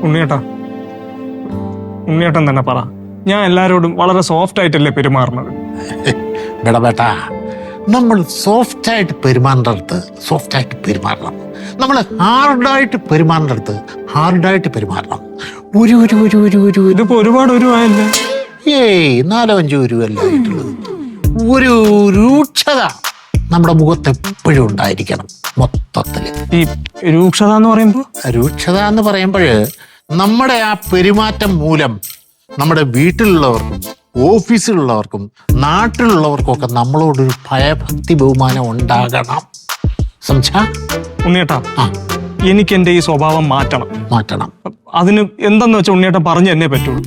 ഉണ്ണിയേട്ടൻ തന്നെ പറ. ഞാൻ എല്ലാരോടും വളരെ സോഫ്റ്റ് ആയിട്ടല്ലേ പെരുമാറുന്നത്. ബേട്ടാ, നമ്മൾ സോഫ്റ്റായിട്ട് പെരുമാറേണ്ടടുത്ത് സോഫ്റ്റായിട്ട് പെരുമാറണം. നമ്മൾ ഹാർഡായിട്ട് പെരുമാറേണ്ടടുത്ത് ഹാർഡായിട്ട് പെരുമാറണം. ഇതിപ്പോ ഒരുപാട് ഉരുവായല്ലേ? 4-5 ഉരുവല്ല ആയിട്ടുള്ളത്. ഒരു രൂക്ഷത നമ്മുടെ മുഖത്ത് എപ്പോഴും ഉണ്ടായിരിക്കണം. മൊത്തത്തില് ഈ രൂക്ഷത എന്ന് പറയുമ്പോൾ നമ്മുടെ ആ പെരുമാറ്റം മൂലം നമ്മുടെ വീട്ടിലുള്ളവർക്കും ഓഫീസിലുള്ളവർക്കും നാട്ടിലുള്ളവർക്കും ഒക്കെ നമ്മളോടൊരു ഭയഭക്തി ബഹുമാനം ഉണ്ടാകണം. ഉണ്ണിയേട്ടാ, എനിക്ക് എന്റെ ഈ സ്വഭാവം മാറ്റണം. അതിന് എന്തെന്ന് വെച്ചാൽ ഉണ്ണിയേട്ടൻ പറഞ്ഞു തന്നെ പറ്റുള്ളൂ.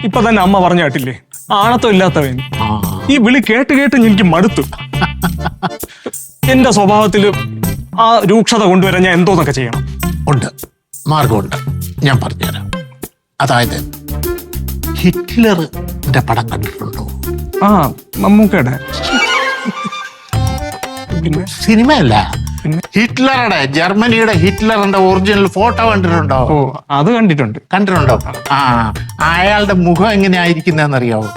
ഇപ്പൊ തന്നെ അമ്മ പറഞ്ഞു കേട്ടില്ലേ, ആണത്തം ഇല്ലാത്തവൻ. ഈ വിളി കേട്ട് എനിക്ക് മടുത്തു. എന്റെ സ്വഭാവത്തില് ആ രൂക്ഷത കൊണ്ടുവരാൻ ഞാൻ എന്തോന്നൊക്കെ ചെയ്യണം? ഉണ്ട്, മാർഗമുണ്ട്. ഞാൻ പറഞ്ഞുതരാം. അതായത് ഹിറ്റ്ലറിന്റെ പടം കണ്ടിട്ടുണ്ടോ? മമ്മൂക്കയുടെ സിനിമയല്ല, ഹിറ്റ്ലറുടെ, ജർമ്മനിയുടെ ഹിറ്റ്ലറിന്റെ ഒറിജിനൽ ഫോട്ടോ കണ്ടിട്ടുണ്ടോ? അത് കണ്ടിട്ടുണ്ടോ? അയാളുടെ മുഖം എങ്ങനെയായിരിക്കുന്നറിയാവോ?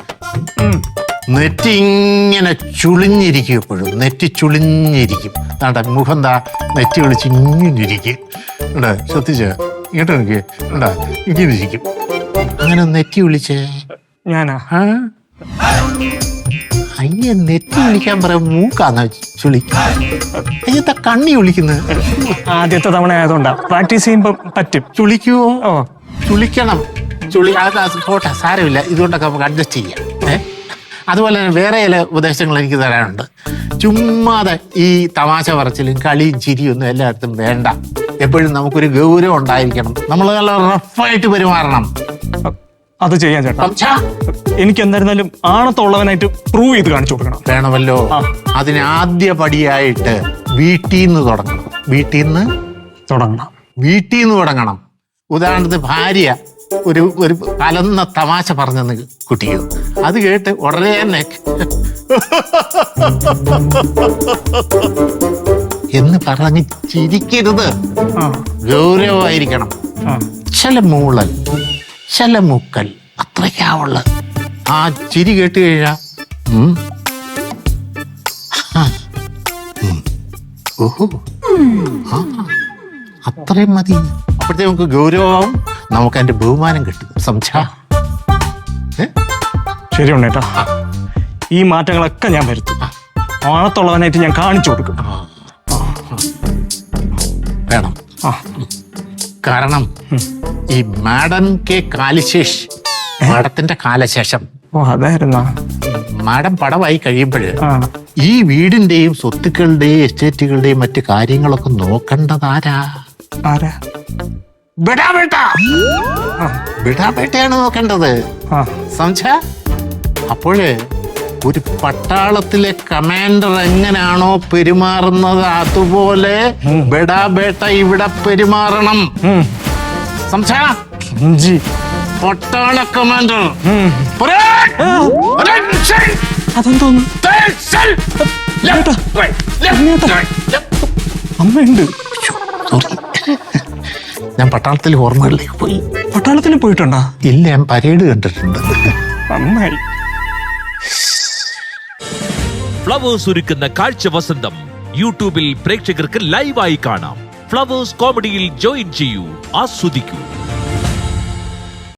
നെറ്റി ഇങ്ങനെ ചുളിഞ്ഞിരിക്കും. എപ്പോഴും നെറ്റി ചുളിഞ്ഞിരിക്കും. മുഖം എന്താ നെറ്റി വിളിച്ച് ഇങ്ങിരിക്കും. ശ്രദ്ധിച്ച് ഇങ്ങോട്ട് എനിക്ക് ഇങ്ങനെ ഇരിക്കും. അങ്ങനെ നെറ്റി വിളിച്ചേ ഞാനാ? അയ്യ, നെറ്റി വിളിക്കാൻ പറയാം. മൂക്കാന്ന ചുളിക്ക. അയ്യത്തെ കണ്ണി വിളിക്കുന്നത്. ആദ്യത്തെ തവണ ആയതുകൊണ്ടാ, പ്രാക്ടീസ് ചെയ്യുമ്പോ പറ്റും. ചുളിക്കുവോ? ചുളിക്കണം. പോട്ടെ, സാരമില്ല. ഇതുകൊണ്ടൊക്കെ നമുക്ക് അഡ്ജസ്റ്റ് ചെയ്യാം. അതുപോലെ തന്നെ വേറെ ചില ഉപദേശങ്ങൾ എനിക്ക് തരാനുണ്ട്. ചുമ്മാതെ ഈ തമാശ പറച്ചിലും കളിയും ചിരിയും ഒന്നും എല്ലായിടത്തും വേണ്ട. എപ്പോഴും നമുക്കൊരു ഗൗരവം ഉണ്ടായിരിക്കണം. നമ്മൾ നല്ല റഫായിട്ട് പെരുമാറണം. അത് ചെയ്യാൻ ചേട്ടാ. എനിക്ക് എന്തായിരുന്നാലും ആണത്തുള്ളവനായിട്ട് പ്രൂവ് ചെയ്ത് കാണിച്ചു കൊടുക്കണം. വേണമല്ലോ. അതിന് ആദ്യ പടിയായിട്ട് വീട്ടിൽ നിന്ന് തുടങ്ങണം. ഉദാഹരണത്തിന് ഭാര്യ ഒരു കലന്ന തമാശ പറഞ്ഞെന്ന് കുട്ടിയോ, അത് കേട്ട് ഉടനെ തന്നെ എന്ന് പറഞ്ഞ് ചിരിക്കരുത്. ഗൗരവമായിരിക്കണം. ചില മൂളൽ, ചില മുക്കൽ, അത്രയ്ക്കാവുള്ള ആ ചിരി കേട്ട് കഴിഞ്ഞാ ഓഹോ, അത്രയും മതി. അപ്പോഴത്തേ നമുക്ക് ഗൗരവമാവും, നമുക്ക് അതിന്റെ ബഹുമാനം കിട്ടും. ശരി ഉണ്ണേട്ടാ, ഈ മാറ്റങ്ങളൊക്കെ ഞാൻ വരുത്തും. ആണത്തുള്ളവനായിട്ട് ഞാൻ കാണിച്ചു കൊടുക്കും. വേണം. കാരണം ഈ മാഡത്തിന്റെ കാലശേഷം അതായിരുന്ന മാഡം പടമായി കഴിയുമ്പോൾ ഈ വീടിന്റെയും സ്വത്തുക്കളുടെയും എസ്റ്റേറ്റുകളുടെയും മറ്റു കാര്യങ്ങളൊക്കെ നോക്കേണ്ടതാരാ? ബിടാബേട്ടയാണ് നോക്കേണ്ടത്. അപ്പോഴേ ഒരു പട്ടാളത്തിലെ കമാൻഡർ എങ്ങനെയാണോ പെരുമാറുന്നത് അതുപോലെ ബെടാബേട്ട ഇവിടെ പെരുമാറണം. പട്ടാള കമാൻഡർ അമ്മയുണ്ട്. ഞാൻ പട്ടാളത്തിൽ ഓർമ്മകളിലേക്ക് പോയി. പട്ടാളത്തിൽ പോയിട്ടുണ്ടോ? ഇല്ല, ഞാൻ പരേഡ് കണ്ടിട്ടുണ്ട്. നന്നായി. ഫ്ലവേഴ്സ് ഒരുക്കുന്ന കാഴ്ച വസന്തം യൂട്യൂബിൽ പ്രേക്ഷകർക്ക് ലൈവായി കാണാം. ഫ്ലവേഴ്സ് കോമഡിയിൽ ജോയിൻ ചെയ്യൂ, ആസ്വദിക്കൂ.